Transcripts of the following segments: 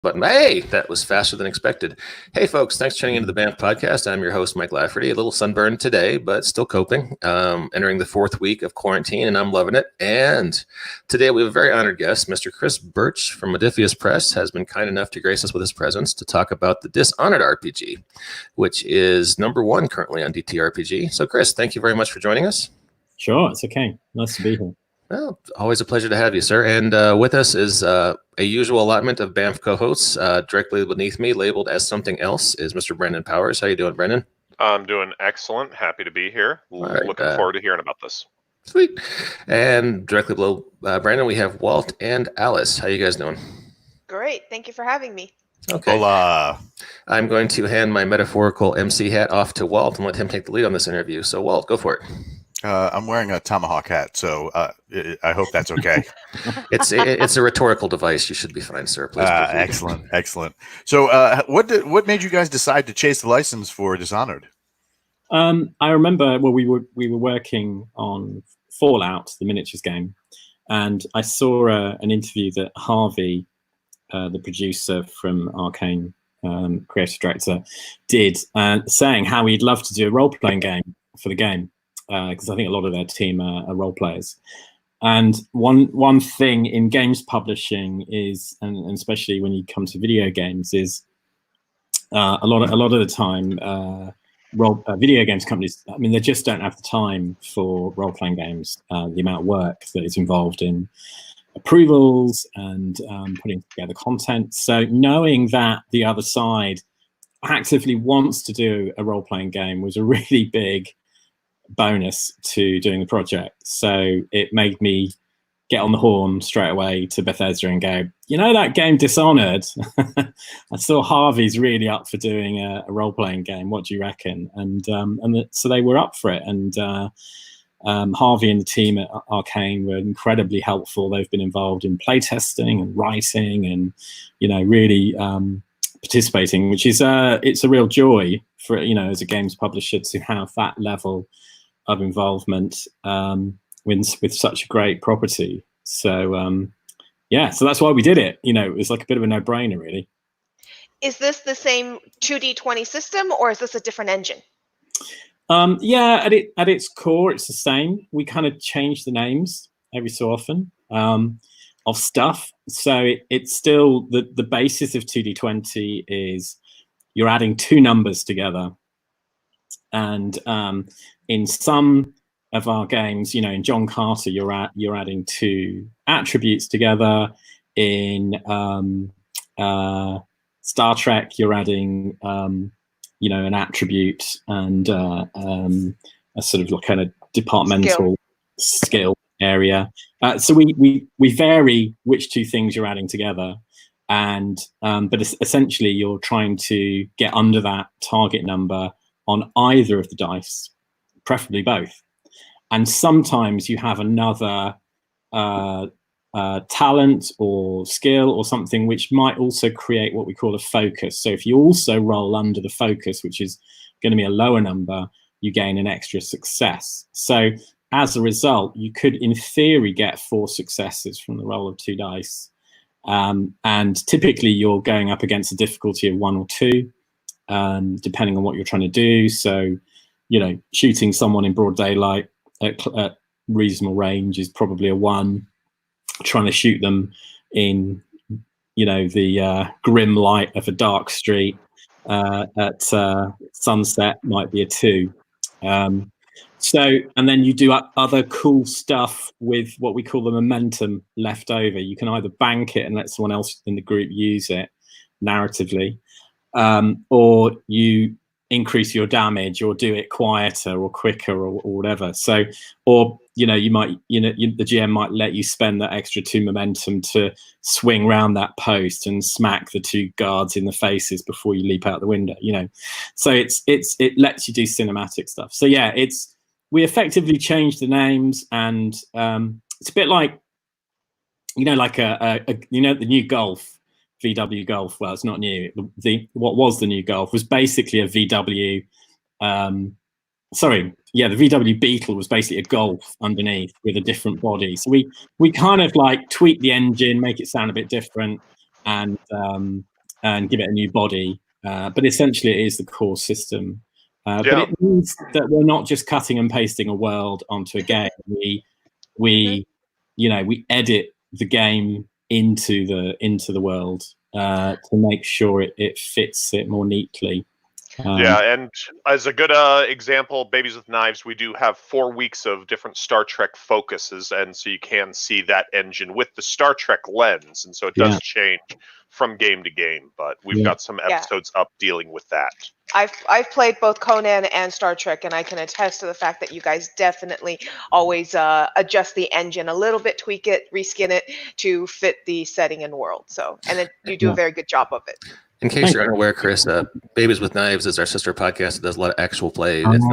Button. Hey, that was faster than expected. Hey, folks, thanks for tuning into the Banff Podcast. I'm your host, Mike Lafferty. A little sunburned today, but still coping. Entering the 4th week of quarantine, and I'm loving it. And today we have a very honored guest. Mr. Chris Birch from Modiphius Press has been kind enough to grace us with his presence to talk about the Dishonored RPG, which is #1 currently on DTRPG. So, Chris, thank you very much for joining us. Sure, it's okay. Nice to be here. Well, always a pleasure to have you, sir. And with us is a usual allotment of Banff co-hosts. Directly beneath me, labeled as something else, is Mr. Brendan Powers. How you doing, Brendan? I'm doing excellent. Happy to be here. Right, looking forward to hearing about this. Sweet. And directly below Brandon, we have Walt and Alice. How you guys doing? Great. Thank you for having me. Okay. Hola. I'm going to hand my metaphorical MC hat off to Walt and let him take the lead on this interview. So, Walt, go for it. I'm wearing a tomahawk hat, so I hope that's okay. It's a rhetorical device. You should be fine, sir. Please. Excellent. So, what made you guys decide to chase the license for Dishonored? I remember we were working on Fallout, the miniatures game, and I saw an interview that Harvey, the producer from Arcane, creative director, did, saying how he'd love to do a role-playing game for the game. Because I think a lot of their team are role players, and one thing in games publishing is, and especially when you come to video games, is a lot of the time video games companies. I mean, they just don't have the time for role playing games. The amount of work that is involved in approvals and putting together content. So knowing that the other side actively wants to do a role playing game was a really big bonus to doing the project. So it made me get on the horn straight away to Bethesda and go, that game Dishonored, I saw Harvey's really up for doing a role-playing game. What do you reckon? And so they were up for it. And Harvey and the team at Arcane were incredibly helpful. They've been involved in playtesting and writing and, really participating, which is it's a real joy for, as a games publisher to have that level of involvement with such a great property. So so that's why we did it. It was like a bit of a no-brainer, really. Is this the same 2D20 system, or is this a different engine? At its core, it's the same. We kind of change the names every so often of stuff. So it's still the basis of 2D20 is you're adding two numbers together, and in some of our games, in John Carter, you're adding two attributes together. In Star Trek, you're adding an attribute and a sort of like a departmental skill area. So we vary which two things you're adding together, and but essentially you're trying to get under that target number on either of the dice, preferably both. And sometimes you have another talent or skill or something which might also create what we call a focus. So if you also roll under the focus, which is going to be a lower number, you gain an extra success. So as a result, you could, in theory, get 4 successes from the roll of 2 dice. And typically you're going up against a difficulty of 1 or 2. Depending on what you're trying to do. So, shooting someone in broad daylight at reasonable range is probably a 1. Trying to shoot them in, the grim light of a dark street at sunset might be a 2. And then you do other cool stuff with what we call the momentum left over. You can either bank it and let someone else in the group use it narratively, or you increase your damage or do it quieter or quicker or whatever. So, or, you might, the GM might let you spend that extra 2 momentum to swing round that post and smack the 2 guards in the faces before you leap out the window, So it lets you do cinematic stuff. So yeah, we effectively changed the names, and it's a bit like, like the new Golf. VW Golf. Well, it's not new. What was the new Golf was basically a VW. The VW Beetle was basically a Golf underneath with a different body. So we kind of like tweak the engine, make it sound a bit different, and give it a new body. But essentially, it is the core system. But it means that we're not just cutting and pasting a world onto a game. We edit the game into the world to make sure it fits it more neatly. And as a good example, Babies with Knives, we do have 4 weeks of different Star Trek focuses, and so you can see that engine with the Star Trek lens, and so it does change from game to game, but we've got some episodes up dealing with that. I've played both Conan and Star Trek, and I can attest to the fact that you guys definitely always adjust the engine a little bit, tweak it, reskin it to fit the setting and world. So, and then you do a very good job of it. In case you're unaware, Chris, Babies with Knives is our sister podcast that does a lot of actual play. It's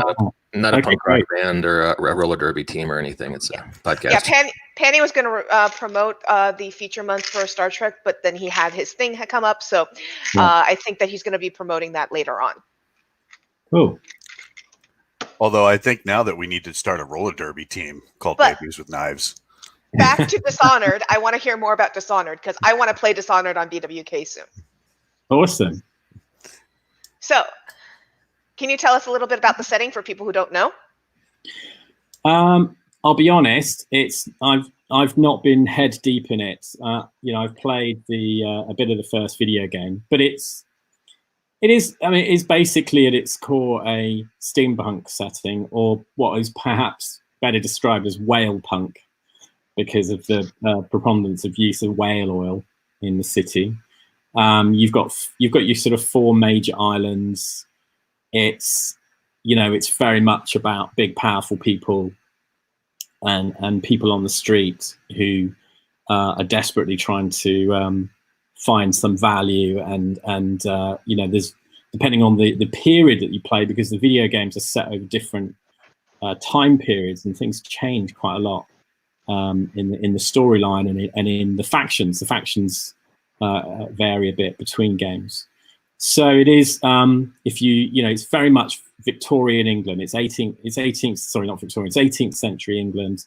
not a punk rock band or a roller derby team or anything. It's a podcast. Yeah, Penny was going to promote the feature month for Star Trek, but then he had his thing come up. So I think that he's going to be promoting that later on. Cool. Although I think now that we need to start a roller derby team called Babies with Knives. Back to Dishonored. I want to hear more about Dishonored because I want to play Dishonored on BWK soon. Awesome. So, can you tell us a little bit about the setting for people who don't know? I'll be honest. I've not been head deep in it. I've played a bit of the first video game, but it is basically at its core a steampunk setting, or what is perhaps better described as whale punk, because of the preponderance of use of whale oil in the city. You've got your sort of 4 major islands. It's very much about big, powerful people and people on the street who are desperately trying to find some value. And there's, depending on the period that you play, because the video games are set over different time periods, and things change quite a lot in the storyline and in the factions. The factions vary a bit between games. So it is, it's very much Victorian England. It's 18th century England.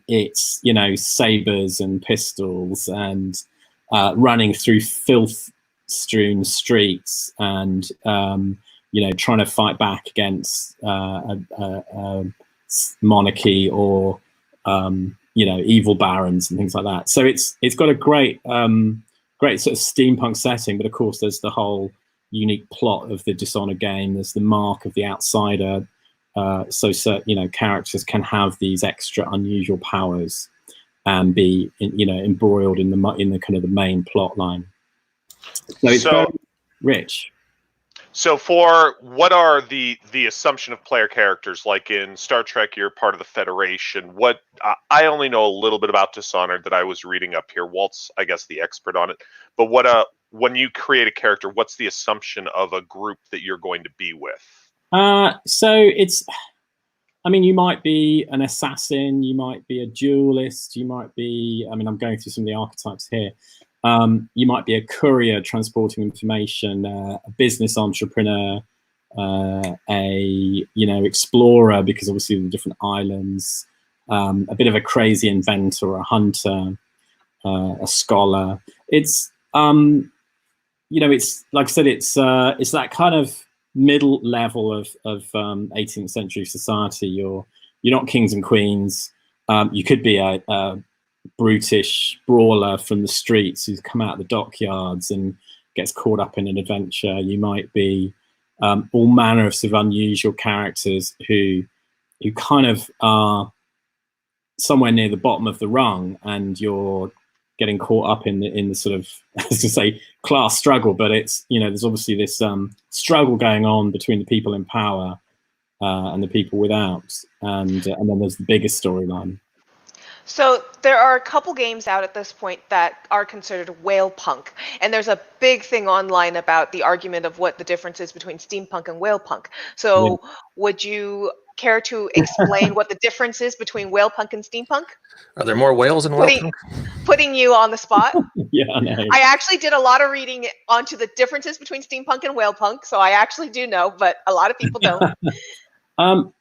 It's, sabers and pistols and running through filth-strewn streets and, trying to fight back against a monarchy or, evil barons and things like that. So it's got a great sort of steampunk setting, but of course there's the whole unique plot of the Dishonored game. There's the mark of the outsider. Characters can have these extra unusual powers and be, embroiled in the kind of the main plot line. So it's very rich. So for what are the assumption of player characters? Like in Star Trek, you're part of the Federation. What I only know a little bit about Dishonored that I was reading up here. Walt's, I guess, the expert on it. But when you create a character, what's the assumption of a group that you're going to be with? So it's, you might be an assassin, you might be a duelist, you might be, I'm going through some of the archetypes here. You might be a courier transporting information, a business entrepreneur, explorer, because obviously the different islands, a bit of a crazy inventor, a hunter, a scholar. It's, it's like I said, it's that kind of middle level of 18th century society. You're not kings and queens. You could be a brutish brawler from the streets who's come out of the dockyards and gets caught up in an adventure. You might be all manner of sort of unusual characters who kind of are somewhere near the bottom of the rung, and you're getting caught up in the sort of, as to say, class struggle. But it's, there's obviously this struggle going on between the people in power and the people without, and then there's the bigger storyline. So there are a couple games out at this point that are considered whale punk, and there's a big thing online about the argument of what the difference is between steampunk and whale punk. So would you care to explain what the difference is between whale punk and steampunk? Are there more whales in whale punk? Putting you on the spot. Yeah, I know. I actually did a lot of reading onto the differences between steampunk and whale punk, so I actually do know, but a lot of people don't. For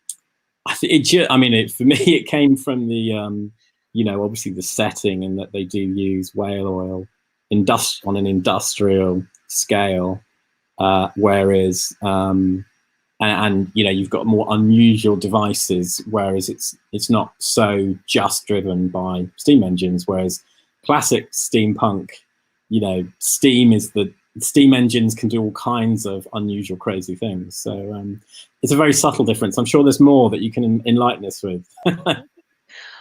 me, it came from the obviously the setting, and that they do use whale oil on an industrial scale, whereas and you know, you've got more unusual devices, whereas it's not so just driven by steam engines. Whereas classic steampunk, you know, steam engines can do all kinds of unusual, crazy things. So it's a very subtle difference. I'm sure there's more that you can enlighten us with.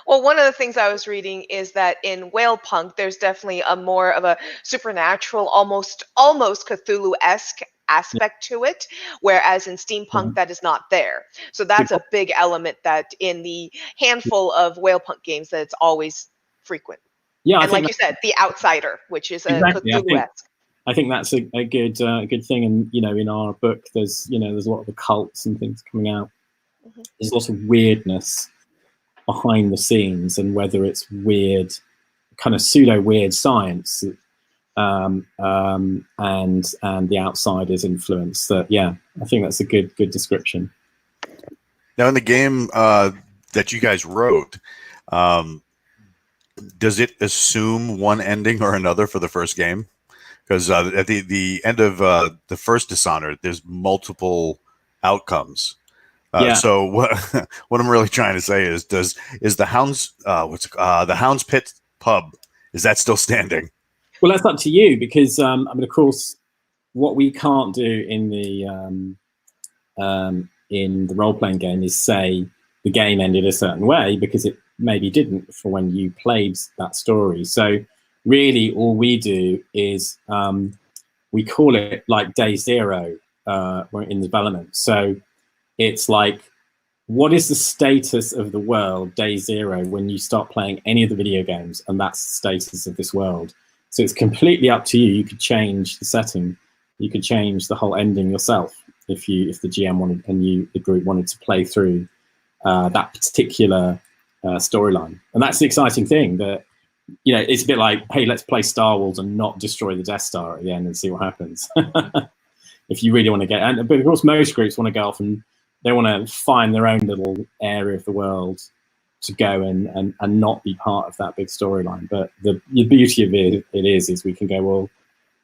Well, one of the things I was reading is that in whale punk, there's definitely a more of a supernatural, almost Cthulhu-esque aspect to it, whereas in steampunk that is not there. So that's a big element that in the handful of whale punk games that it's always frequent. Yeah, and like you said, the outsider, which is exactly. Cthulhu-esque. I think that's a good thing. And you know, in our book, there's a lot of the cults and things coming out. There's lots of weirdness behind the scenes, and whether it's weird, kind of pseudo weird science, and the outsider's influence. That I think that's a good description. Now, in the game that you guys wrote, does it assume one ending or another for the first game? Because at the end of the first Dishonored, there's multiple outcomes. So what I'm really trying to say is the Hound's the Hound's Pit pub, is that still standing? Well, that's up to you, because I mean, of course, what we can't do in the role-playing game is say the game ended a certain way, because it maybe didn't for when you played that story. So really, all we do is we call it like day zero in development. So it's like, what is the status of the world day zero when you start playing any of the video games, and that's the status of this world. So it's completely up to you. You could change the setting. You could change the whole ending yourself if the GM wanted and the group wanted to play through that particular storyline. And that's the exciting thing, that you know, it's a bit like, hey, let's play Star Wars and not destroy the Death Star at the end and see what happens. If you really want to get, but of course most groups want to go off and they want to find their own little area of the world to go and not be part of that big storyline. But the beauty of it is we can go, well,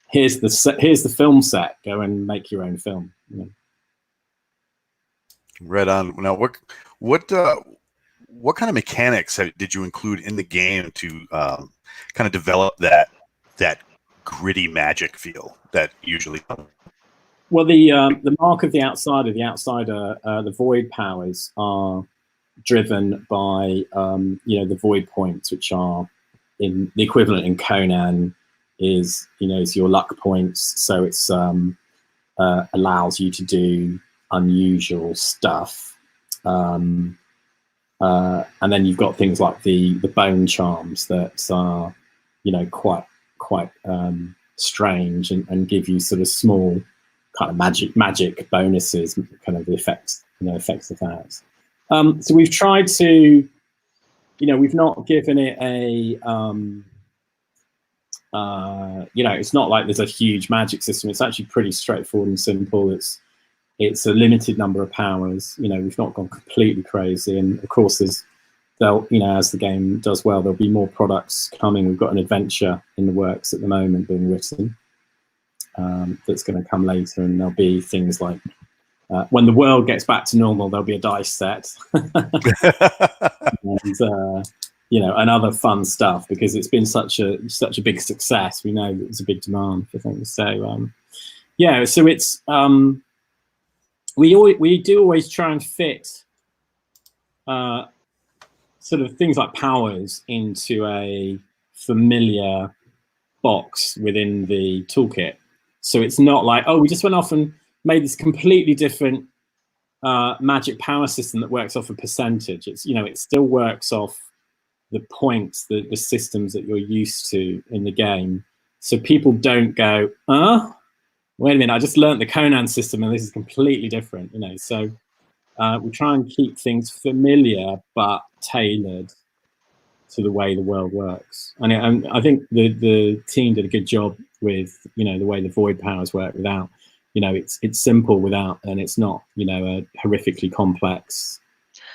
here's the film set, go and make your own film. You know? Right on. Now, what kind of mechanics did you include in the game to kind of develop that gritty magic feel that usually? Well, the mark of the outsider, the void powers are driven by the void points, which are in the equivalent in Conan is your luck points. So it's allows you to do unusual stuff, and then you've got things like the bone charms that are quite strange and give you sort of small kind of magic bonuses, kind of the effects of that. So we've tried to, we've not given it a, it's not like there's a huge magic system. It's actually pretty straightforward and simple. It's a limited number of powers. We've not gone completely crazy. And of course, as the game does well, there'll be more products coming. We've got an adventure in the works at the moment being written. That's going to come later, and there'll be things like when the world gets back to normal, there'll be a dice set, and other fun stuff, because it's been such a big success. We know that there's a big demand for things. So so it's we do always try and fit sort of things like powers into a familiar box within the toolkit. So it's not like, oh, we just went off and made this completely different magic power system that works off a percentage. It's it still works off the points, the systems that you're used to in the game. So people don't go, wait a minute, I just learned the Conan system and this is completely different. So we try and keep things familiar but tailored to the way the world works. And I think the team did a good job with the way the void powers work without it's simple without, and it's not a horrifically complex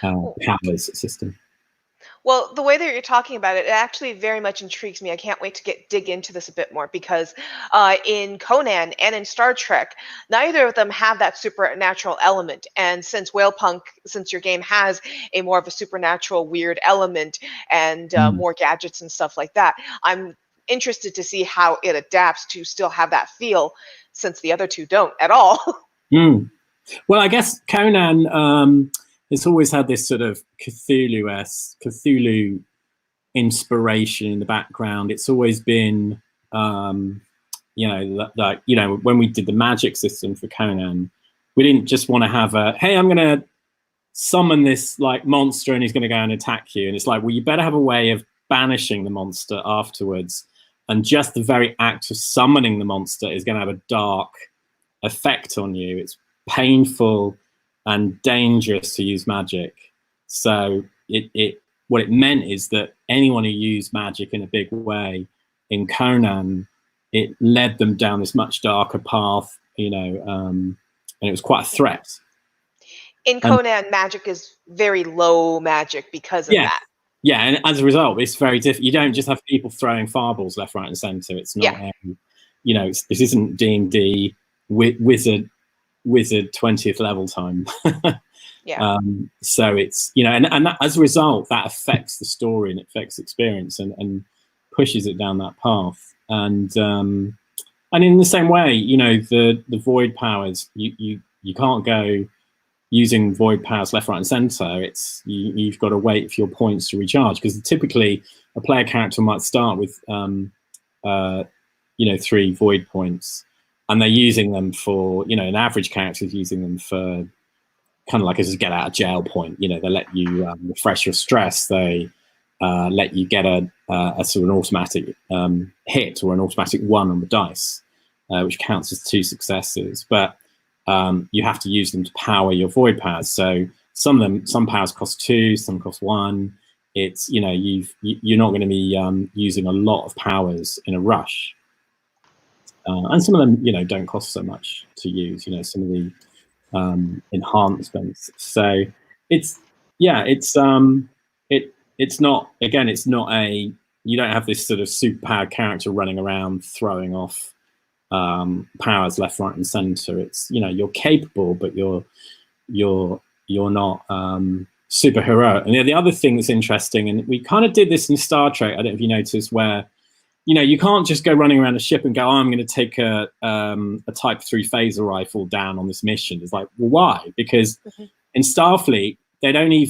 powers system. Well, the way that you're talking about it, it actually very much intrigues me. I can't wait to dig into this a bit more because in Conan and in Star Trek, neither of them have that supernatural element. And since since your game has a more of a supernatural weird element and more gadgets and stuff like that, I'm interested to see how it adapts to still have that feel, since the other two don't at all. Well, I guess Conan, it's always had this sort of Cthulhu inspiration in the background. It's always been, when we did the magic system for Conan, we didn't just want to have hey, I'm going to summon this like monster and he's going to go and attack you. And it's like, well, you better have a way of banishing the monster afterwards. And just the very act of summoning the monster is going to have a dark effect on you. It's painful and dangerous to use magic. So what it meant is that anyone who used magic in a big way in Conan, it led them down this much darker path, and it was quite a threat. In Conan, magic is very low magic because of that. Yeah, and as a result, it's very different. You don't just have people throwing fireballs left, right, and centre. It's not, this isn't D&D wizard 20th level time. So it's, and that, as a result, that affects the story and it affects experience and pushes it down that path. And in the same way, the void powers, you can't go using void powers left, right, and center. It's you've got to wait for your points to recharge, because typically a player character might start with 3 void points, and they're using them for, an average character is using them for kind of like as a get out of jail point. They let you refresh your stress. They let you get a sort of an automatic hit or an automatic 1 on the dice, which counts as 2 successes. But you have to use them to power your void powers. So some powers cost 2, some cost 1. It's, you're not going to be using a lot of powers in a rush. And some of them, don't cost so much to use, some of the enhancements. So it's not, again, it's not you don't have this sort of superpowered character running around throwing off powers left, right, and center. It's, you're capable, but you're not superhero. And the other thing that's interesting, and we kind of did this in Star Trek, I don't know if you noticed, where you can't just go running around a ship and go, I'm going to take a Type 3 phaser rifle down on this mission. It's like, well, why? Because in Starfleet, they only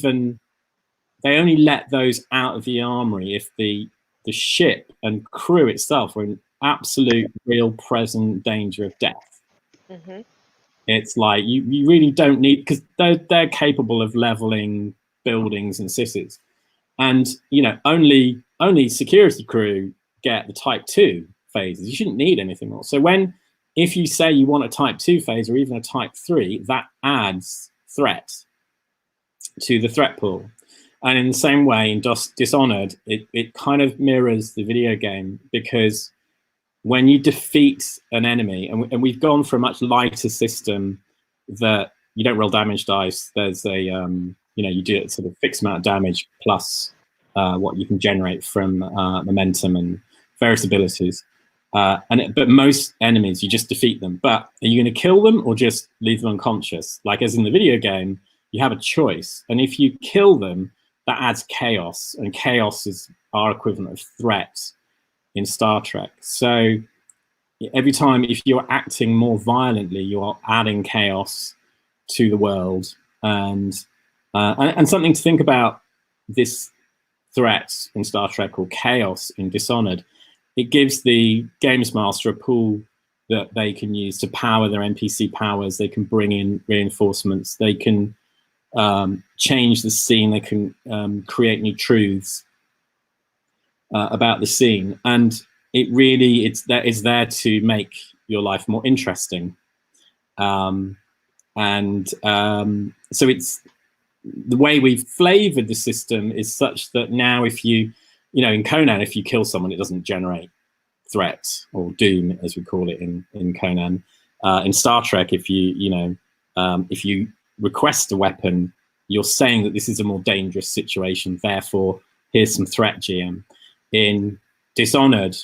let those out of the armory if the ship and crew itself were in absolute, real, present danger of death. It's like you really don't need, because they're capable of leveling buildings and cities, and only security crew get the Type 2 phases. You shouldn't need anything more. So if you say you want a Type 2 phase or even a Type 3, that adds threat to the threat pool. And in the same way, in Dishonored, it kind of mirrors the video game, because when you defeat an enemy, and we've gone for a much lighter system that you don't roll damage dice. There's a, you do a sort of fixed amount of damage plus what you can generate from momentum and various abilities. But most enemies, you just defeat them. But are you going to kill them or just leave them unconscious? Like as in the video game, you have a choice. And if you kill them, that adds chaos. And chaos is our equivalent of threat in Star Trek. So every time, if you're acting more violently, you are adding chaos to the world. And something to think about, this threat in Star Trek or chaos in Dishonored, it gives the games master a pool that they can use to power their NPC powers. They can bring in reinforcements. They can change the scene. They can create new truths about the scene. And it really, it's there to make your life more interesting. So it's, the way we've flavored the system is such that now if you, in Conan, if you kill someone, it doesn't generate threat or doom, as we call it in Conan. In Star Trek, if you request a weapon, you're saying that this is a more dangerous situation. Therefore, here's some threat GM. In Dishonored,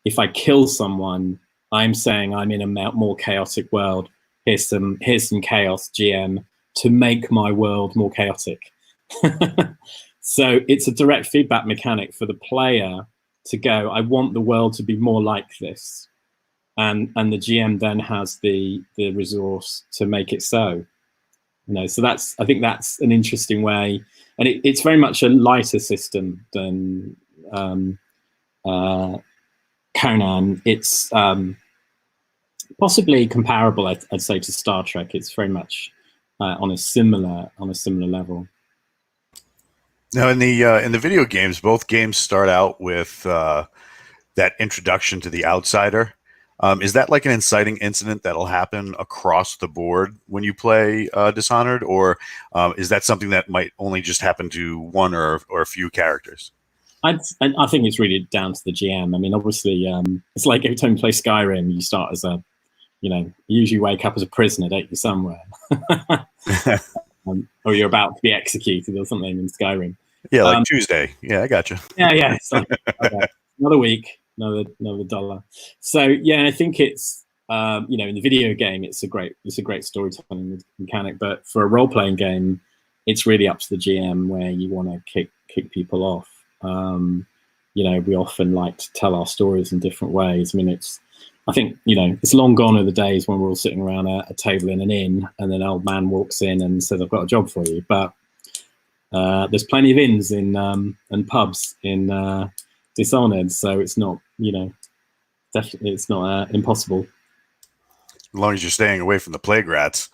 if I kill someone, I'm saying I'm in a more chaotic world. Here's some chaos GM to make my world more chaotic. So it's a direct feedback mechanic for the player to go, I want the world to be more like this. And the GM then has the resource to make it so. So I think that's an interesting way. And it's very much a lighter system than Conan. It's possibly comparable, I'd say, to Star Trek. It's very much on a similar level. Now, in the video games, both games start out with that introduction to the outsider. Is that like an inciting incident that'll happen across the board when you play Dishonored, or is that something that might only just happen to one or a few characters? I think it's really down to the GM. I mean, obviously, it's like every time you play Skyrim, you start as you usually wake up as a prisoner, don't you, somewhere? Or you're about to be executed or something in Skyrim. Yeah, like Tuesday. Yeah, I got you. Yeah. It's like, okay, another week, another $1. So yeah, I think it's in the video game, it's a great storytelling mechanic. But for a role playing game, it's really up to the GM where you want to kick people off. We often like to tell our stories in different ways. I mean, I think it's long gone are the days when we're all sitting around a table in an inn and then an old man walks in and says, I've got a job for you. But there's plenty of inns and pubs in Dishonored, so it's not definitely it's not impossible. As long as you're staying away from the plague rats.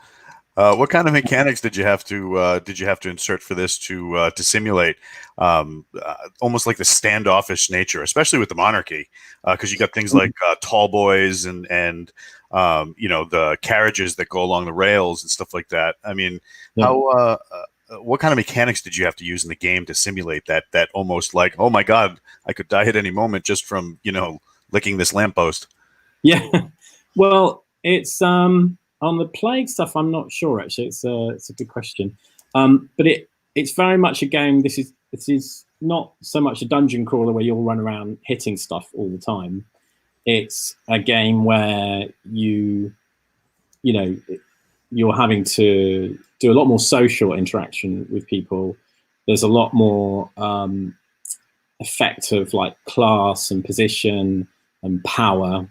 What kind of mechanics did you have to insert for this to simulate almost like the standoffish nature, especially with the monarchy, because you got things like tall boys and the carriages that go along the rails and stuff like that. I mean, how what kind of mechanics did you have to use in the game to simulate that almost like, oh my God, I could die at any moment just from licking this lamppost? Yeah, well, it's on the plague stuff, I'm not sure actually. It's a good question, but it's very much a game. This is not so much a dungeon crawler where you'll run around hitting stuff all the time. It's a game where you're having to do a lot more social interaction with people. There's a lot more effect of like class and position and power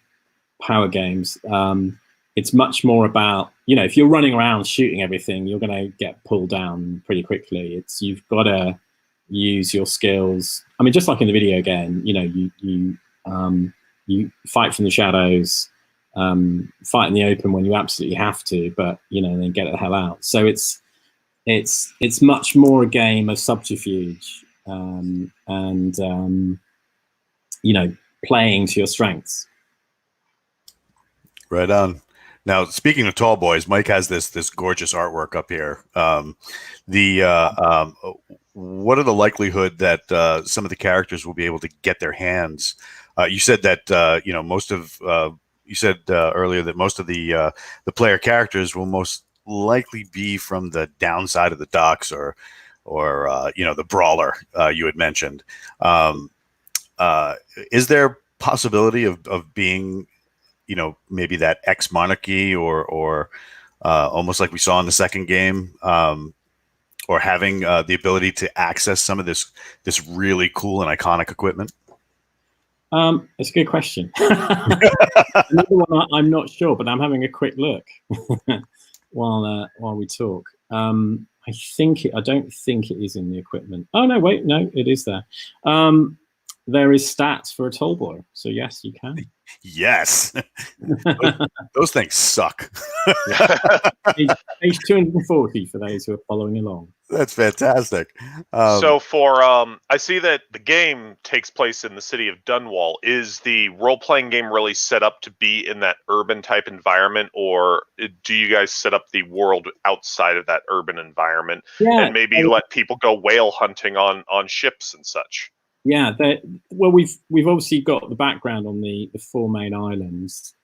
games. It's much more about, if you're running around shooting everything, you're going to get pulled down pretty quickly. You've got to use your skills. I mean, just like in the video game, you fight from the shadows, fight in the open when you absolutely have to, but then get the hell out. So it's much more a game of subterfuge and playing to your strengths. Right on. Now, speaking of tall boys, Mike has this gorgeous artwork up here. What are the likelihood that some of the characters will be able to get their hands? You said that you said earlier that most of the player characters will most likely be from the downside of the docks or the brawler you had mentioned. Is there possibility of being maybe that ex-monarchy or almost like we saw in the second game, or having the ability to access some of this really cool and iconic equipment? It's a good question. Another one I'm not sure, but I'm having a quick look while we talk. I don't think it is in the equipment. Oh no, wait, no, it is there. There is stats for a tall boy, so yes, you can. Yes, those things suck. Page 240 for those who are following along. That's fantastic. So for I see that the game takes place in the city of Dunwall. Is the role-playing game really set up to be in that urban type environment, or do you guys set up the world outside of that urban environment and maybe let people go whale hunting on ships and such? Yeah, well, we've obviously got the background on the 4 main islands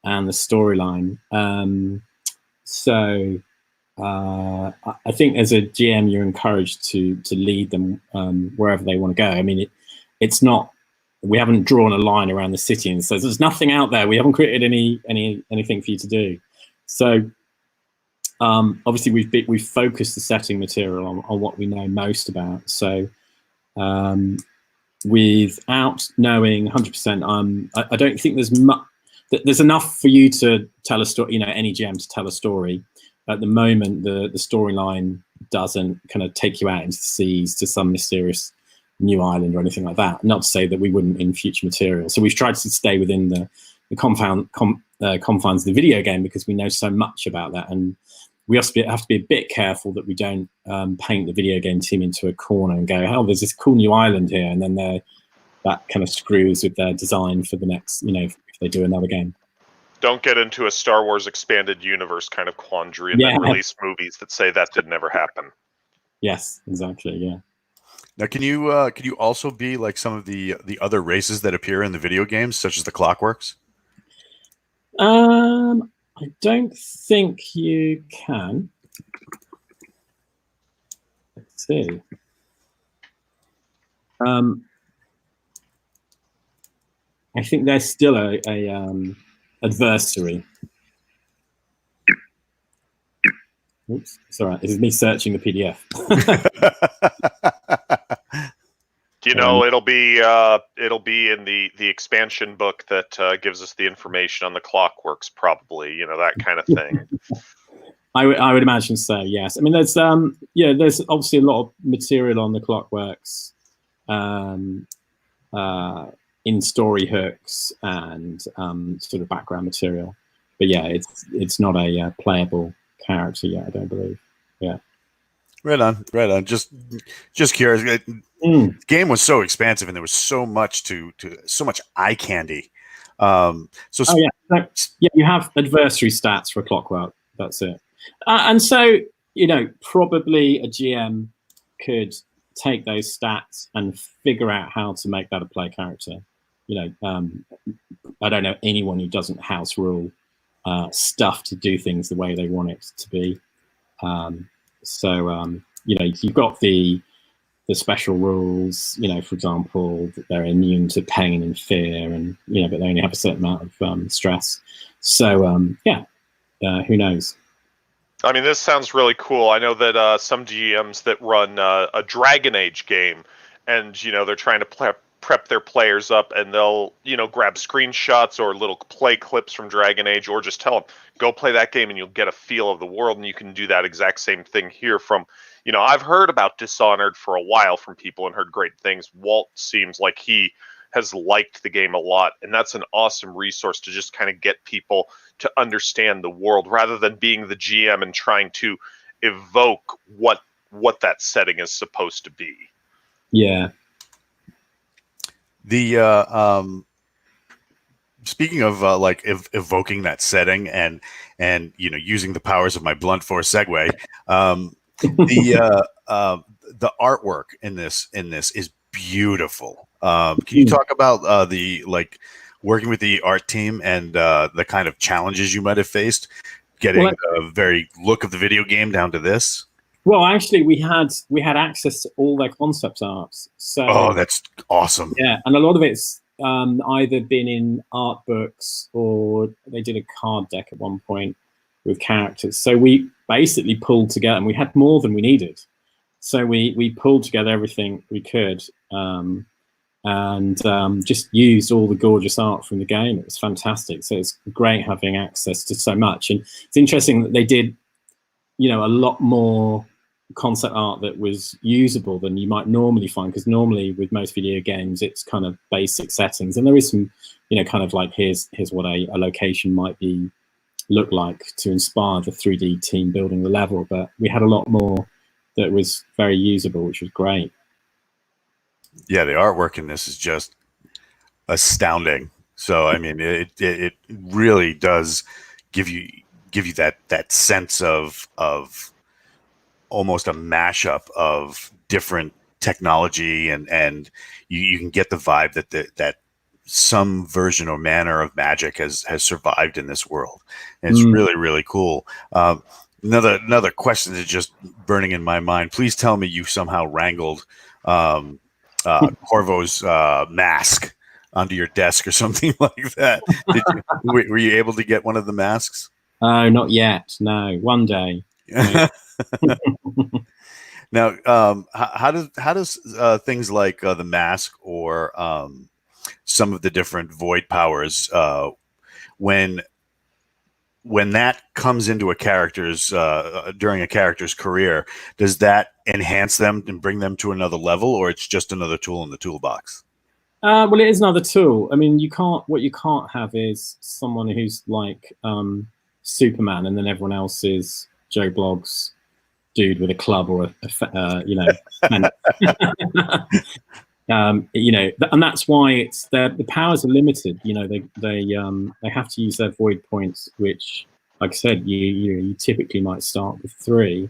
and the storyline. So I think as a GM, you're encouraged to lead them wherever they want to go. I mean, it's not. We haven't drawn a line around the city and says there's nothing out there. We haven't created anything for you to do. So obviously we've focused the setting material on what we know most about. So without knowing 100%, I don't think there's enough for you to tell a story. Any GM to tell a story. At the moment, the storyline doesn't kind of take you out into the seas to some mysterious new island or anything like that. Not to say that we wouldn't in future material. So we've tried to stay within the confines of the video game because we know so much about that, and we also have to be a bit careful that we don't paint the video game team into a corner and go, "Oh, there's this cool new island here," and then that kind of screws with their design for the next, if they do another game. Don't get into a Star Wars expanded universe kind of quandary and then release movies that say that did never happen. Yes, exactly. Yeah. Now, can you also be like some of the other races that appear in the video games, such as the Clockworks? I don't think you can. Let's see. I think there's still a adversary. Oops, it's all right. This is me searching the PDF. It'll be in the expansion book that gives us the information on the Clockworks, probably. That kind of thing. I would imagine so. Yes. I mean, there's there's obviously a lot of material on the Clockworks, in story hooks and sort of background material. But yeah, it's not a playable character yet, I don't believe. Yeah. Right on. Just curious. The game was so expansive, and there was so much so much eye candy. You have adversary stats for a Clockwork. That's it. And so probably a GM could take those stats and figure out how to make that a play character. I don't know anyone who doesn't house rule stuff to do things the way they want it to be. You've got the special rules, for example, that they're immune to pain and fear, and but they only have a certain amount of stress. So who knows? I mean, this sounds really cool. I know that some GMs that run a Dragon Age game, and they're trying to prep their players up, and they'll grab screenshots or little play clips from Dragon Age, or just tell them, go play that game and you'll get a feel of the world. And you can do that exact same thing here from I've heard about Dishonored for a while from people and heard great things. Walt seems like he has liked the game a lot, and that's an awesome resource to just kind of get people to understand the world rather than being the GM and trying to evoke what that setting is supposed to be. Yeah. The speaking of evoking that setting and using the powers of my blunt force segue, the artwork in this is beautiful. Can you talk about the working with the art team and the kind of challenges you might have faced getting the very look of the video game down to this? Well, actually, we had access to all their concept arts. So that's awesome. Yeah, and a lot of it's either been in art books or they did a card deck at one point with characters. So we basically pulled together, and we had more than we needed. So we pulled together everything we could, and just used all the gorgeous art from the game. It was fantastic. So it's great having access to so much. And it's interesting that they did, a lot more concept art that was usable than you might normally find, because normally with most video games it's kind of basic settings, and there is some kind of like here's what a location might look like to inspire the 3D team building the level, but we had a lot more that was very usable, which was great. Yeah, the artwork in this is just astounding. So I mean, it really does give you that sense of almost a mashup of different technology, and you can get the vibe that some version or manner of magic has survived in this world. And it's really, really cool. Another question that's just burning in my mind. Please tell me you somehow wrangled Corvo's mask onto your desk or something like that. Were you able to get one of the masks? Oh, not yet. No, one day. No. Now, how does things like the mask or some of the different void powers when that comes into a character's during a character's career, does that enhance them and bring them to another level, or it's just another tool in the toolbox? Well, it is another tool. I mean, what you can't have is someone who's like Superman, and then everyone else is Joe Blogg's dude with a club or you know, you know, and that's why it's the powers are limited. You know, they have to use their void points, which, like I said, you typically might start with 3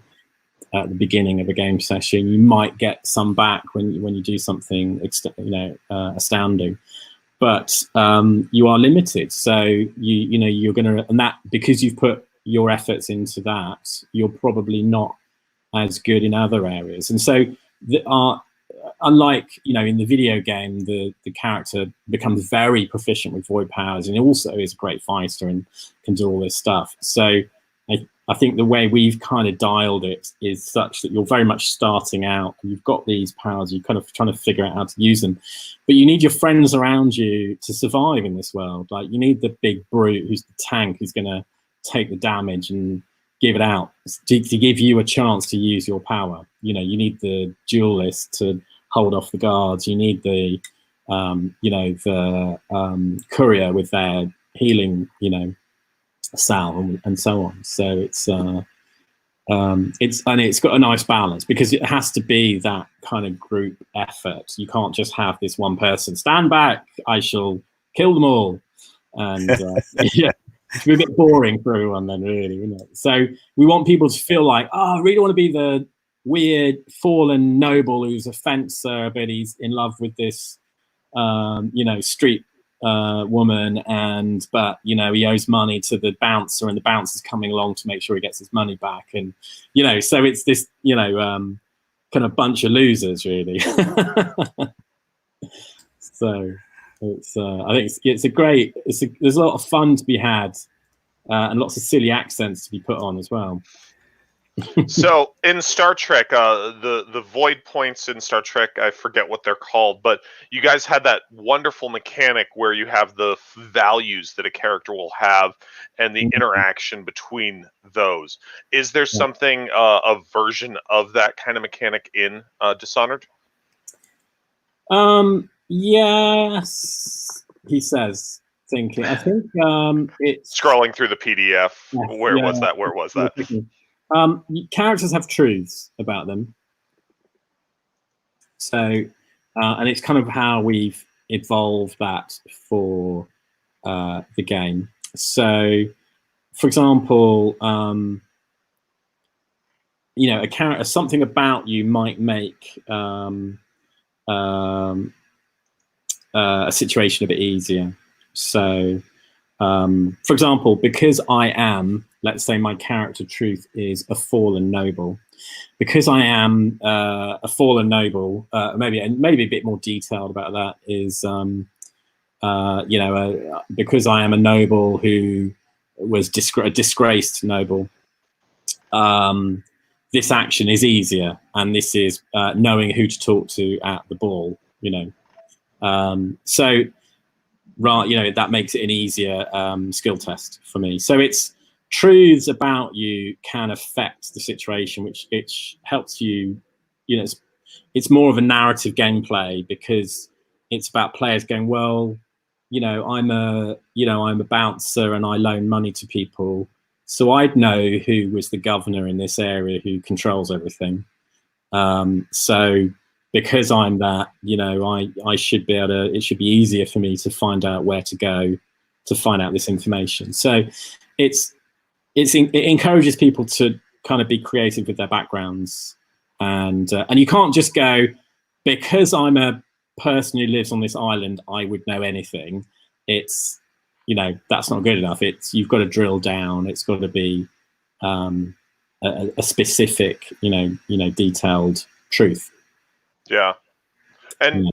at the beginning of a game session. You might get some back when you do something, you know, astounding, but you are limited. So you know, you're gonna, and that because you've put your efforts into that, you're probably not as good in other areas. And so unlike, you know, in the video game, the character becomes very proficient with void powers, and also is a great fighter and can do all this stuff. So I think the way we've kind of dialed it is such that you're very much starting out and you've got these powers, you're kind of trying to figure out how to use them, but you need your friends around you to survive in this world. Like, you need the big brute who's the tank, who's going to take the damage and give it out to give you a chance to use your power. You know, you need the duelist to hold off the guards. You need the you know, the courier with their healing, you know, salve and so on. So it's got a nice balance, because it has to be that kind of group effort. You can't just have this one person stand back, I shall kill them all, and yeah, it's a bit boring for everyone then, really, isn't it? So we want people to feel like, oh, I really want to be the weird fallen noble who's a fencer, but he's in love with this you know, street woman, but you know, he owes money to the bouncer, and the bouncer's coming along to make sure he gets his money back, and you know, so it's this, you know, kind of bunch of losers, really. So it's I think there's a lot of fun to be had, and lots of silly accents to be put on as well. So in Star Trek, the void points in Star Trek, I forget what they're called, but you guys had that wonderful mechanic where you have the values that a character will have and the interaction between those. Is there something, a version of that kind of mechanic in Dishonored? Yes, he says, thinking. I think it's scrolling through the PDF. Yes, Where was that? Characters have truths about them. So, and it's kind of how we've evolved that for the game. So, for example, you know, a character, something about you might make a situation a bit easier. So, for example, because I am, let's say my character truth is a fallen noble. Because I am a fallen noble, maybe a bit more detailed about that is, you know, because I am a noble who was a disgraced noble, this action is easier, and this is knowing who to talk to at the ball, you know. So, right, you know, that makes it an easier skill test for me. So it's truths about you can affect the situation, which helps you. You know, it's more of a narrative gameplay, because it's about players going, well, you know, I'm a bouncer and I loan money to people, so I'd know who was the governor in this area who controls everything. So because I'm that, you know, I should be able to, it should be easier for me to find out where to go to find out this information. So it encourages people to kind of be creative with their backgrounds, and you can't just go, because I'm a person who lives on this island, I would know anything. It's, you know, that's not good enough. You've got to drill down. It's got to be, a specific, detailed truth. Yeah. And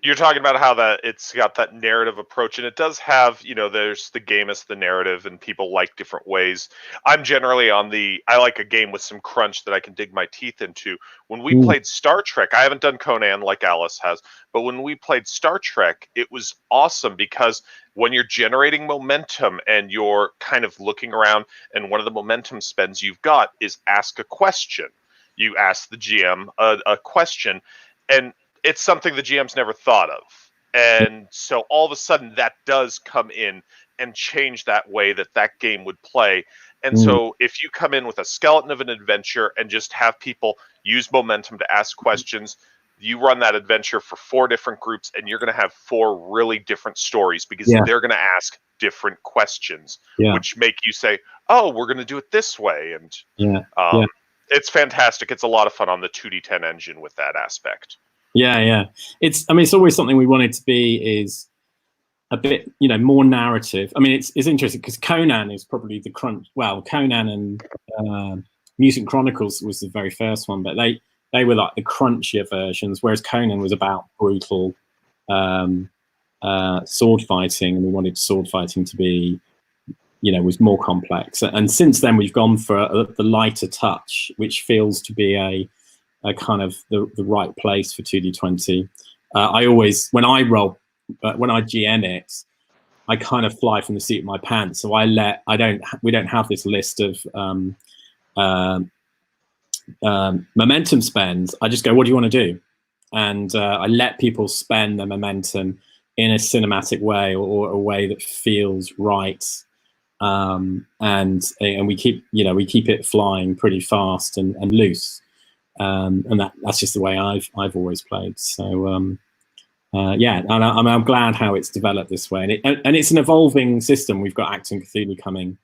you're talking about how that it's got that narrative approach, and it does have, there's the game as the narrative, and people like different ways. I'm generally I like a game with some crunch that I can dig my teeth into. When we played Star Trek, I haven't done Conan like Alice has, but when we played Star Trek, it was awesome because when you're generating momentum and you're kind of looking around, and one of the momentum spends you've got is ask a question. You ask the GM a question, and it's something the GM's never thought of. And so all of a sudden that does come in and change that way that game would play. And so if you come in with a skeleton of an adventure and just have people use momentum to ask questions, you run that adventure for 4 different groups, and you're going to have 4 really different stories because they're going to ask different questions, which make you say, oh, we're going to do it this way. And it's fantastic. It's a lot of fun on the 2D10 engine with that aspect. Yeah. It's always something we wanted to be, is a bit, more narrative. I mean, it's interesting because Conan is probably the crunch. Well, Conan and Mutant Chronicles was the very first one, but they were like the crunchier versions, whereas Conan was about brutal sword fighting, and we wanted sword fighting to be, was more complex. And since then, we've gone for the lighter touch, which feels to be a kind of the right place for 2D20. I always, when I GM it, I kind of fly from the seat of my pants. So we don't have this list of momentum spends. I just go, what do you want to do? And I let people spend their momentum in a cinematic way, or a way that feels right. And we keep it flying pretty fast and loose. And that's just the way I've always played. So and I'm glad how it's developed this way, and it's an evolving system. We've got Acton Cthulhu coming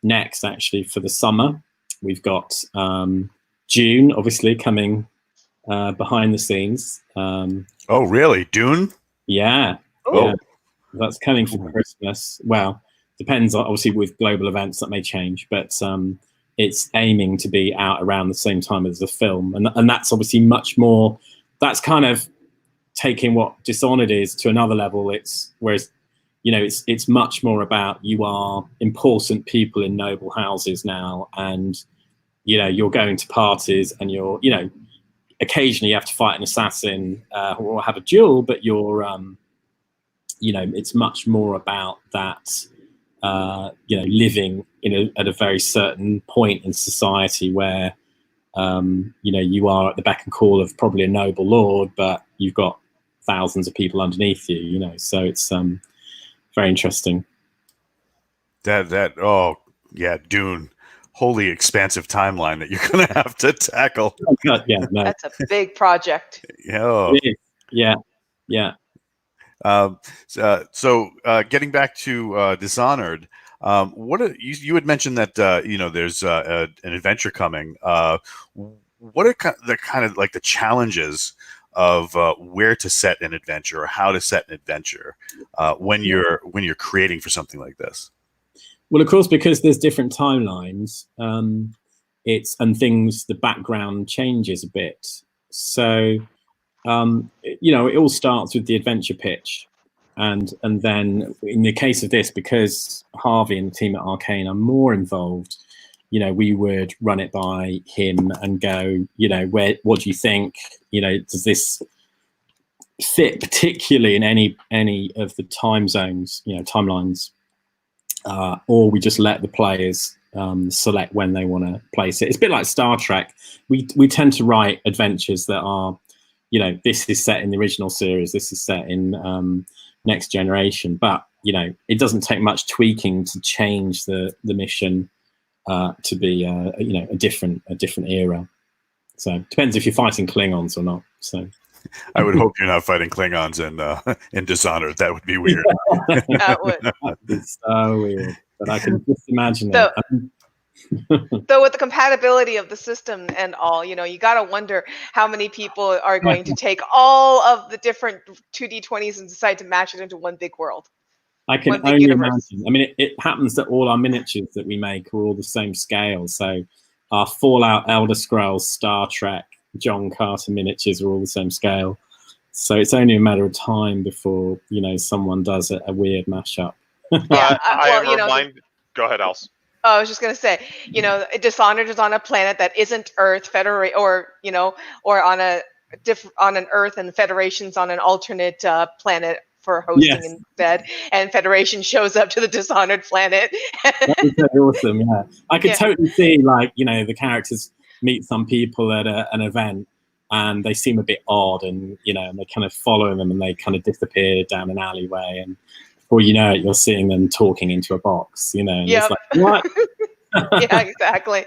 next, actually, for the summer. We've got June, obviously, coming behind the scenes. Oh, really? Dune? Yeah. Oh. Yeah. That's coming for Christmas. Well, depends, obviously, with global events that may change, but it's aiming to be out around the same time as the film, and that's obviously much more. That's kind of taking what Dishonored is to another level. It's much more about, you are important people in noble houses now, and you're going to parties, and you're occasionally you have to fight an assassin or have a duel, but you're it's much more about that. Living at a very certain point in society where you are at the beck and call of probably a noble lord, but you've got thousands of people underneath you. So it's very interesting. Dune, wholly expansive timeline that you're gonna have to tackle. Oh, God, yeah, no. That's a big project. Yeah. So getting back to Dishonored, you had mentioned that there's an adventure coming. What are the challenges of where to set an adventure, or how to set an adventure when you're creating for something like this? Well, of course, because there's different timelines, the background changes a bit. So it all starts with the adventure pitch, and then in the case of this, because Harvey and the team at Arcane are more involved, we would run it by him and go, what do you think? Does this fit particularly in any of the time zones, timelines, or we just let the players select when they want to place it. It's a bit like Star Trek. We tend to write adventures that are, this is set in the original series, this is set in Next Generation, but it doesn't take much tweaking to change the mission to be a different era. So it depends if you're fighting Klingons or not. So I would hope you're not fighting Klingons in Dishonored. That would be weird. That would. It's so weird, but I can just imagine it. Though with the compatibility of the system and all, you got to wonder how many people are going to take all of the different 2D20s and decide to match it into one big world. I can One big only universe. imagine. I mean, it happens that all our miniatures that we make are all the same scale. So our Fallout, Elder Scrolls, Star Trek, John Carter miniatures are all the same scale. So it's only a matter of time before, you know, someone does a weird mashup. Yeah, well, I remind. Go ahead, Alice. Oh, I was just going to say, you know, Dishonored is on a planet that isn't Earth, or you know, or on an Earth, and Federation's on an alternate planet for hosting Yes. instead, and Federation shows up to the Dishonored planet. That was very awesome. Yeah, I could Yeah. totally see, like, you know, the characters meet some people at an event and they seem a bit odd, and you know, and they kind of follow them and they kind of disappear down an alleyway, and before you know it, you're seeing them talking into a box, you know, and Yep. it's like, what? Yeah, exactly.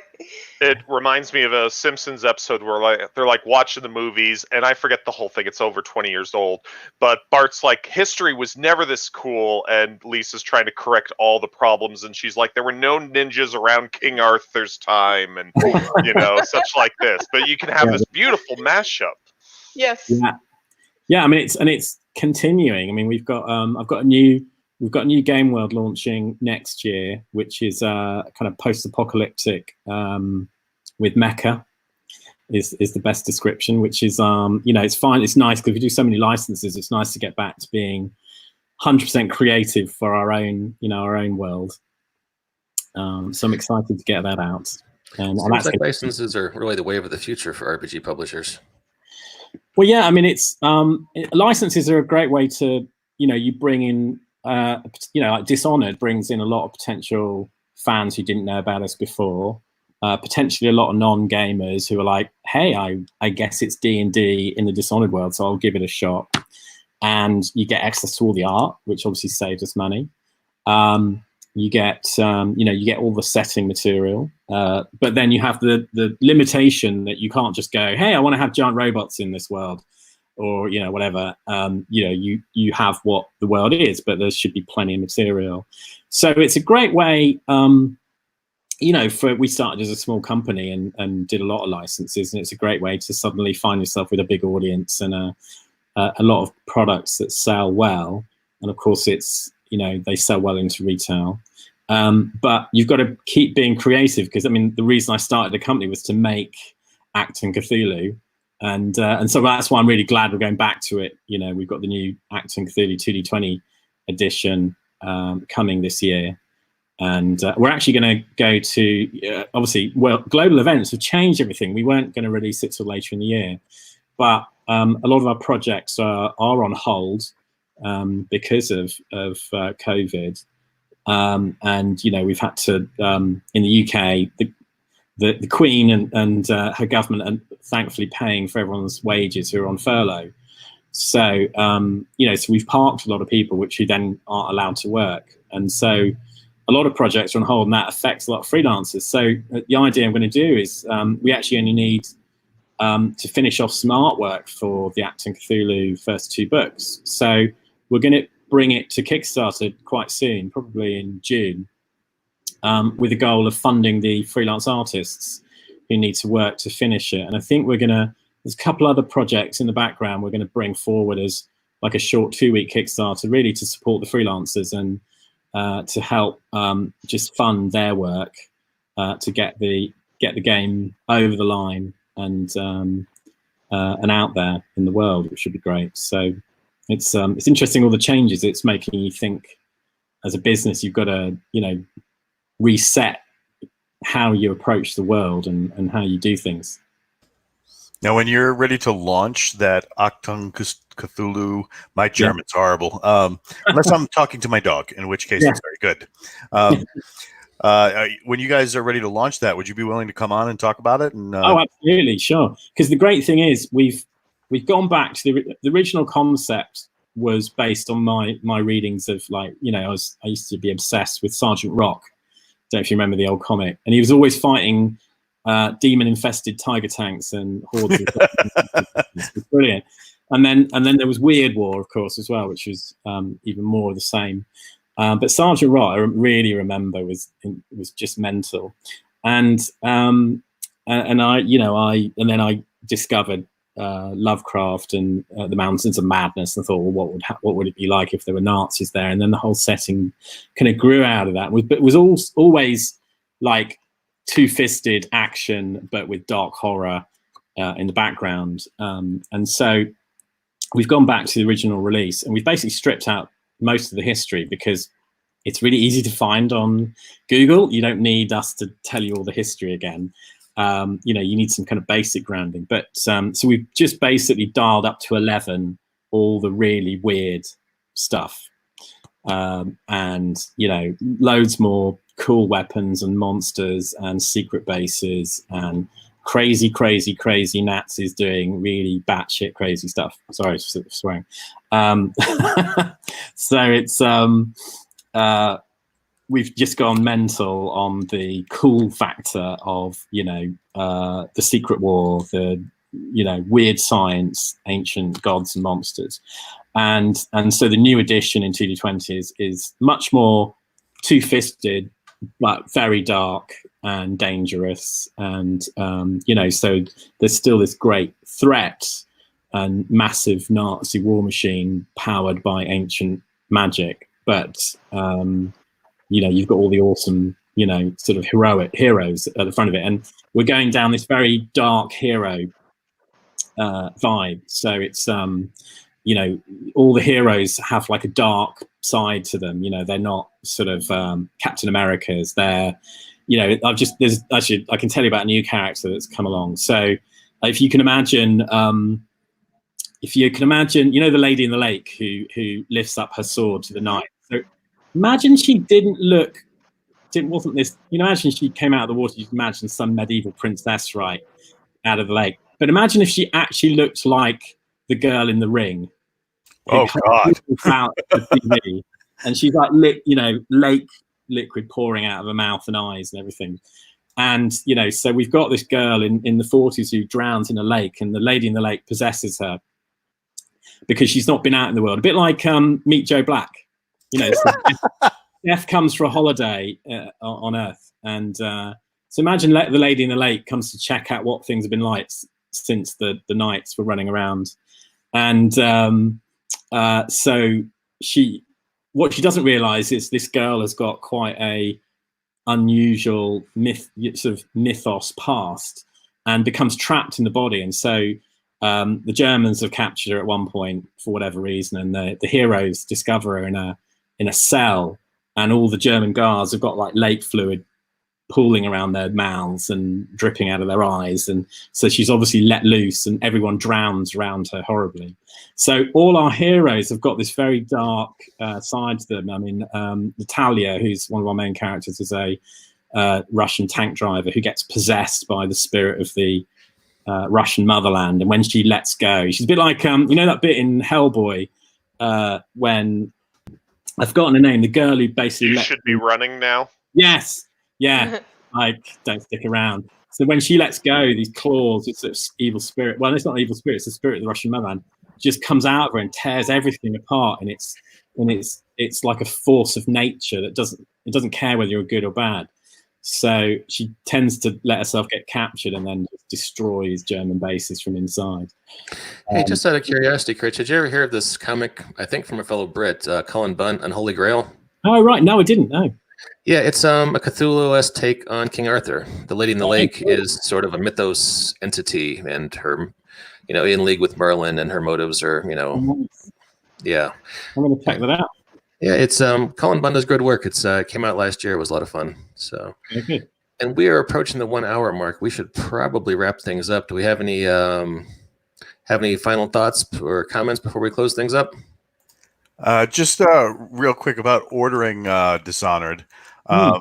It reminds me of a Simpsons episode where they're like watching the movies, and I forget the whole thing. It's over 20 years old, but Bart's like, history was never this cool, and Lisa's trying to correct all the problems, and she's like, there were no ninjas around King Arthur's time, and you know, such like this. But you can have this beautiful mashup. Yes. Yeah. I mean, it's continuing. I mean, we've got a new game world launching next year, which is kind of post-apocalyptic with mecha is the best description, which is, you know, it's fine. It's nice because we do so many licenses. It's nice to get back to being 100% creative for our own, you know, our own world. So I'm excited to get that out. And Seems like licenses are really the wave of the future for RPG publishers. Well, yeah, I mean, it's licenses are a great way to, you know, you bring in, you know, like Dishonored brings in a lot of potential fans who didn't know about us before, potentially a lot of non-gamers who are like, hey, I guess it's D&D in the Dishonored world, so I'll give it a shot. And you get access to all the art, which obviously saves us money. You get, you know, you get all the setting material, but then you have the limitation that you can't just go, hey, I want to have giant robots in this world, or, you know, whatever. You know, you have what the world is, but there should be plenty of material. So it's a great way, you know, we started as a small company and did a lot of licenses, and it's a great way to suddenly find yourself with a big audience and a lot of products that sell well. And of course, it's, you know, they sell well into retail. But you've got to keep being creative, because I mean, the reason I started the company was to make Acton Cthulhu. And so that's why I'm really glad we're going back to it. You know, we've got the new Acton Cthulhu 2D20 edition coming this year. And we're actually going to go to, obviously, well, global events have changed everything. We weren't going to release it till later in the year. But a lot of our projects are on hold because of COVID. And, you know, we've had to, in the UK, the Queen and her government are thankfully paying for everyone's wages who are on furlough. So, you know, so we've parked a lot of people, which who then aren't allowed to work. And so a lot of projects are on hold, and that affects a lot of freelancers. So the idea I'm going to do is we actually only need to finish off some artwork for the Acton Cthulhu first 2 books. So we're going to bring it to Kickstarter quite soon, probably in June, with the goal of funding the freelance artists who need to work to finish it. And I think there's a couple other projects in the background we're going to bring forward as like a short 2-week Kickstarter, really to support the freelancers and to help just fund their work to get the game over the line and out there in the world, which should be great. So it's interesting, all the changes it's making you think as a business. You've got to, you know, reset how you approach the world and how you do things. Now, when you're ready to launch that Acton Cthulhu, my German's horrible, unless I'm talking to my dog, in which case it's very good. When you guys are ready to launch that, would you be willing to come on and talk about it? And, oh, absolutely, sure. Because the great thing is we've gone back to the original concept was based on my readings of, like, you know, I used to be obsessed with Sergeant Rock. Don't know if you remember the old comic, and he was always fighting demon-infested tiger tanks and hordes. It was brilliant. And then there was Weird War, of course, as well, which was even more of the same. But Sergeant Rock, I really remember, was just mental. And I, you know, then I discovered Lovecraft and the Mountains of Madness, and thought, well, what would it be like if there were Nazis there? And then the whole setting kind of grew out of that. But it was always like two-fisted action, but with dark horror in the background. And so we've gone back to the original release, and we've basically stripped out most of the history because it's really easy to find on Google. You don't need us to tell you all the history again. You need some kind of basic grounding. But so we've just basically dialed up to 11 all the really weird stuff. And, loads more cool weapons and monsters and secret bases and crazy Nazis doing really batshit crazy stuff. Sorry, swearing. So it's we've just gone mental on the cool factor of the secret war, the weird science, ancient gods and monsters, and so the new edition in 2D20 is much more two-fisted, but very dark and dangerous, and so there's still this great threat and massive Nazi war machine powered by ancient magic, but you've got all the awesome sort of heroic heroes at the front of it, and we're going down this very dark hero vibe. So it's all the heroes have like a dark side to them. They're not sort of Captain America's. They're I can tell you about a new character that's come along. So if you can imagine the lady in the lake who lifts up her sword to the night. So imagine she wasn't this. Imagine she came out of the water. You can imagine some medieval princess right out of the lake. But imagine if she actually looked like the girl in The Ring. Oh God! Out of TV, and she's like lake liquid pouring out of her mouth and eyes and everything. And so we've got this girl in the 40s who drowns in a lake, and the lady in the lake possesses her because she's not been out in the world. A bit like Meet Joe Black. Death comes for a holiday on Earth, and so imagine the lady in the lake comes to check out what things have been like since the knights were running around, and so what she doesn't realize is this girl has got quite a unusual mythos past and becomes trapped in the body. And so the Germans have captured her at one point for whatever reason, and the heroes discover her in a cell, and all the German guards have got like lake fluid pooling around their mouths and dripping out of their eyes, and so she's obviously let loose, and everyone drowns around her horribly. So all our heroes have got this very dark side to them. I mean, Natalia, who's one of our main characters, is a Russian tank driver who gets possessed by the spirit of the Russian motherland, and when she lets go, she's a bit like that bit in Hellboy when I've forgotten her name, the girl who basically should be running now. Yes. Yeah, like, don't stick around. So when she lets go, these claws, it's sort of evil spirit. Well, it's not an evil spirit; it's the spirit of the Russian motherland. Just comes out of her and tears everything apart, and it's like a force of nature that doesn't care whether you're good or bad. So she tends to let herself get captured and then destroys German bases from inside. Hey, just out of curiosity, Chris, did you ever hear of this comic? I think from a fellow Brit, Cullen Bunn, Unholy Grail. Oh right, no, I didn't know. Yeah, it's a Cthulhu-esque take on King Arthur. The Lady in the Lake is sort of a mythos entity, and her, in league with Merlin, and her motives are, yeah. I'm going to check that out. Yeah, it's Cullen Bunn does good work. It's came out last year. It was a lot of fun. So, okay. And we are approaching the 1 hour mark. We should probably wrap things up. Do we have any final thoughts or comments before we close things up? Just real quick about ordering Dishonored. I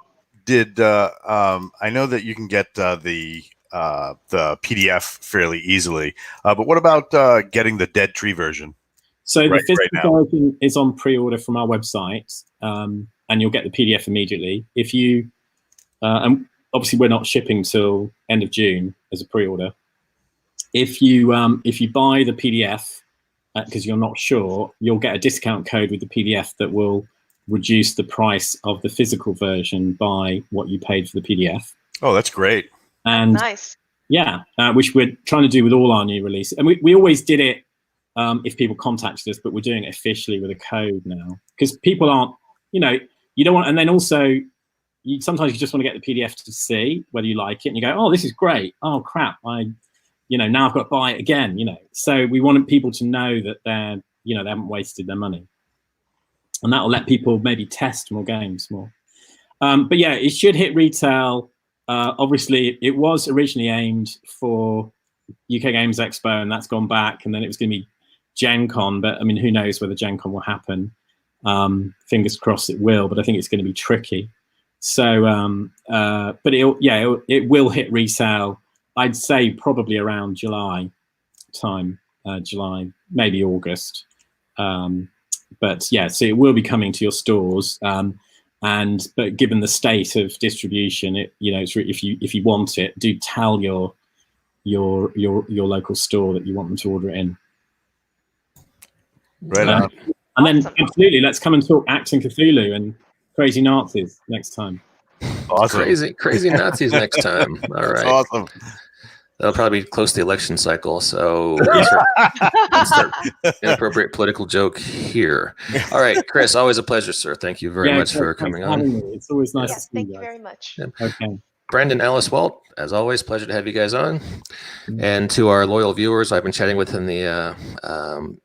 know that you can get the PDF fairly easily, but what about getting the Dead Tree version? So the physical version is on pre-order from our website, and you'll get the PDF immediately. If you, and obviously we're not shipping till end of June as a pre-order. If you buy the PDF, because you're not sure, you'll get a discount code with the PDF that will reduce the price of the physical version by what you paid for the PDF. Oh, that's great. And nice. Yeah, which we're trying to do with all our new releases. And we always did it if people contacted us, but we're doing it officially with a code now. Because people aren't, you don't want, and then also, sometimes you just want to get the PDF to see whether you like it, and you go, oh, this is great. Oh, crap, now I've got to buy it again, So we wanted people to know that they haven't wasted their money. And that'll let people maybe test more games more. But yeah, it should hit retail. Obviously, it was originally aimed for UK Games Expo, and that's gone back. And then it was going to be Gen Con, but I mean, who knows whether Gen Con will happen? Fingers crossed it will, but I think it's going to be tricky. So, but it will hit resale. I'd say probably around July time, July, maybe August. But yeah, so it will be coming to your stores. But given the state of distribution, if you want it, do tell your local store that you want them to order it in. Right on. And then absolutely, let's come and talk Acting Cthulhu and Crazy Nazis next time. Awesome. Crazy Nazis next time. All right. That's awesome. That'll probably be close to the election cycle, so insert inappropriate political joke here. All right, Chris, always a pleasure, sir. Thank you very much for coming on. It's always nice to see you. Thank you very much. Yeah. Okay. Brendan, Alice, Walt, as always, pleasure to have you guys on. And to our loyal viewers, I've been chatting with in the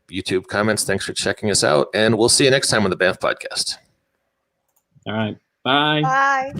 YouTube comments. Thanks for checking us out, and we'll see you next time on the Banff Podcast. All right. Bye. Bye.